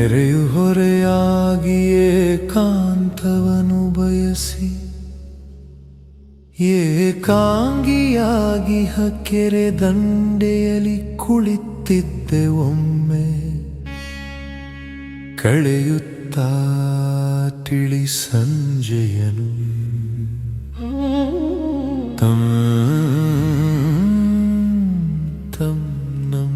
ತೆರೆಯು ಹೊರೆಯಾಗಿ ಏಕಾಂತವನು ಬಯಸಿ ಏಕಾಂಗಿಯಾಗಿ ಹಕ್ಕೆರೆ ದಂಡೆಯಲ್ಲಿ ಕುಳಿತಿದ್ದೆ ಒಮ್ಮೆ ಕಳೆಯುತ್ತಾ ತಿಳಿ ಸಂಜೆಯನು ತಂ ತಂ ನಂ.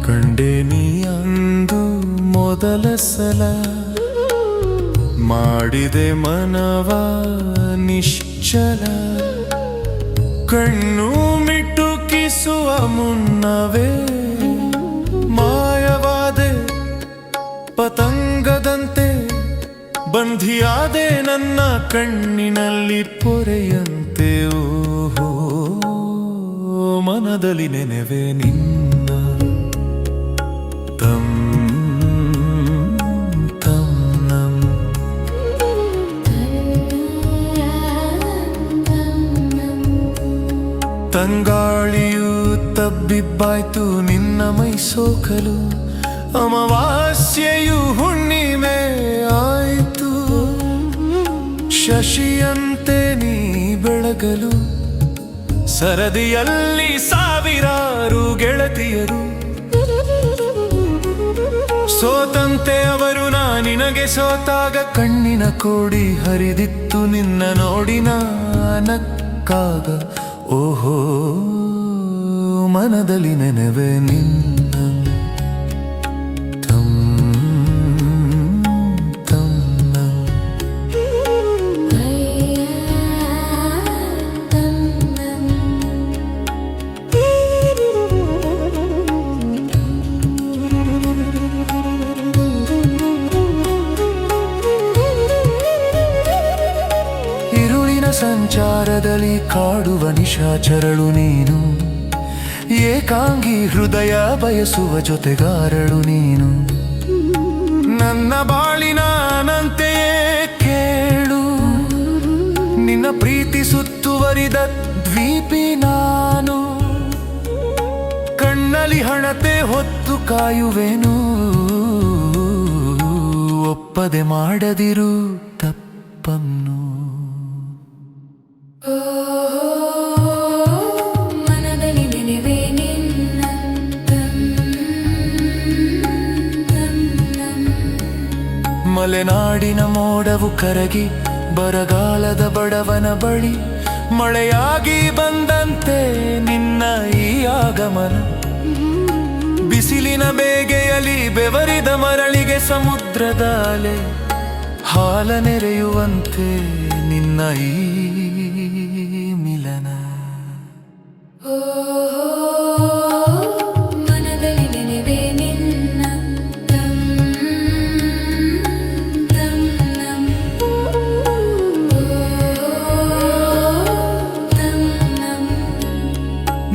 ಕಂಡೆ ನೀ ಅಂದು ಮೊದಲ ಸಲ ಮಾಡಿದೆ ಮನವ ನಿಶ್ಚಲ ಕಣ್ಣು ಮಿಟುಕಿಸುವ ಮುನ್ನವೇ ಮಾಯವಾದೆ ಪತಂಗದಂತೆ ಬಂಧಿಯಾದೆ ನನ್ನ ಕಣ್ಣಿನಲ್ಲಿ ಪೊರೆಯಂತೆ ಓಹೋ ಮನದಲ್ಲಿ ನೆನೆವೆ ನಿನ್ನ ತಂ ತಂ ನಂ. ತಂಗಾಳಿಯು ತಬ್ಬಿಬ್ಬಾಯ್ತು ನಿನ್ನ ಮೈಸೋಕಲು ಅಮಾವಾಸ್ಯೆಯು ಹುಣ್ಣಿಮೆ ಆಯಿತು ಶಶಿಯಂತೆ ನೀ ಬೆಳಗಲು ಸರದಿಯಲ್ಲಿ ಸಾವಿರಾರು ಗೆಳತಿಯರು ಸೋತಂತೆ ಅವರು ನಿನಗೆ ಸೋತಾಗ ಕಣ್ಣಿನ ಕೋಡಿ ಹರಿದಿತ್ತು ನಿನ್ನ ನೋಡಿ ನಕ್ಕಾಗ ಓಹೋ ಮನದಲ್ಲಿ ನೆನೆವೆ ನಿನ್ನ ತಂ ತಂ ನಂ. ಸಂಚಾರದಲ್ಲಿ ಕಾಡುವ ನಿಶಾಚರಳು ನೀನು ಏಕಾಂಗಿ ಹೃದಯ ಬಯಸುವ ಜೊತೆಗಾರಳು ನೀನು ನನ್ನ ಬಾಳಿನ ಅನಂತೆಯೇ ಕೇಳು ನಿನ್ನ ಪ್ರೀತಿ ಸುತ್ತುವರಿದ ದ್ವೀಪಿ ನಾನು ಕಣ್ಣಲ್ಲಿ ಹಣತೆ ಹೊತ್ತು ಕಾಯುವೆನು ಒಪ್ಪದೆ ಮಾಡದಿರು ತಪ್ಪನ್ನು ಮನದಲ್ಲಿ ನೆನೆವೆ ನಿನ್ನ ತಂ ತಂ ನಂ. ಮಲೆನಾಡಿನ ಮೋಡವು ಕರಗಿ ಬರಗಾಲದ ಬಡವನ ಬಳಿ ಮಳೆಯಾಗಿ ಬಂದಂತೆ ನಿನ್ನ ಈ ಆಗಮನ ಬಿಸಿಲಿನ ಬೇಗೆಯಲ್ಲಿ ಬೆವರಿದ ಮರಳಿಗೆ ಸಮುದ್ರದ ಅಲೆ ಹಾಲ ನೆರೆಯುವಂತೆ ನಿನ್ನ ಈ ಮಿಲನ ಮನದಲ್ಲಿ ನೆನೆವೆ ನಿನ್ನ ತಂ ತಂ ನಂ. ತಂ ನಂ.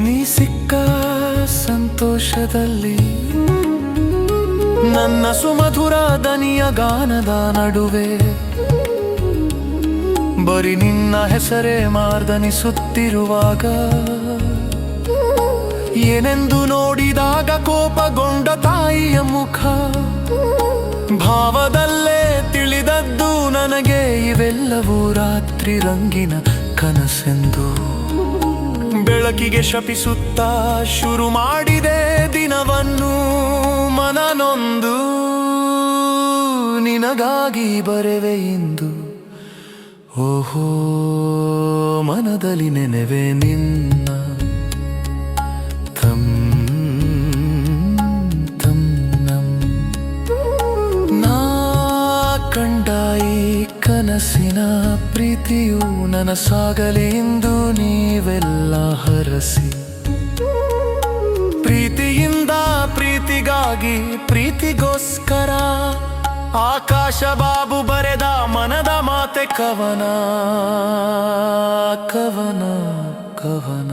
ನೀ ಸಿಕ್ಕ ಸಂತೋಷದಲ್ಲಿ ನನ್ನ ಸುಮಧುರ ದನಿಯ ಗಾನದ ನಡುವೆ ಬರಿ ನಿನ್ನ ಹೆಸರೇ ಮಾರ್ದನಿಸುತ್ತಿರುವಾಗ ಏನೆಂದು ನೋಡಿದಾಗ ಕೋಪಗೊಂಡ ತಾಯಿಯ ಮುಖ ಭಾವದಲ್ಲೇ ತಿಳಿದದ್ದು ನನಗೆ ಇವೆಲ್ಲವೂ ರಾತ್ರಿ ರಂಗಿನ ಕನಸೆಂದು ಬೆಳಕಿಗೆ ಶಪಿಸುತ್ತಾ ಶುರು ಮಾಡಿದೆ ದಿನವನ್ನು ಮನನೊಂದು ನಿನಗಾಗಿ ಬರೆವೆ ಇಂದು ಓಹೋ ಮನದಲ್ಲಿ ನೆನೆವೆ ನಿನ್ನ ತಂ ತಂ ನಂ. ನಾ ಕಂಡಾಯಿ ಕನಸಿನ ಪ್ರೀತಿಯು ನನಸಾಗಲಿ ಎಂದು ನೀವೆಲ್ಲ ಹರಸಿ ಪ್ರೀತಿಯಿಂದ ಪ್ರೀತಿಗಾಗಿ ಪ್ರೀತಿಗೋಸ್ಕರ ಆಕಾಶ ಬಾಬು ಬರೆದ ಮನದ ಮಾತೆ ಕವನ ಕವನ ಕವನ.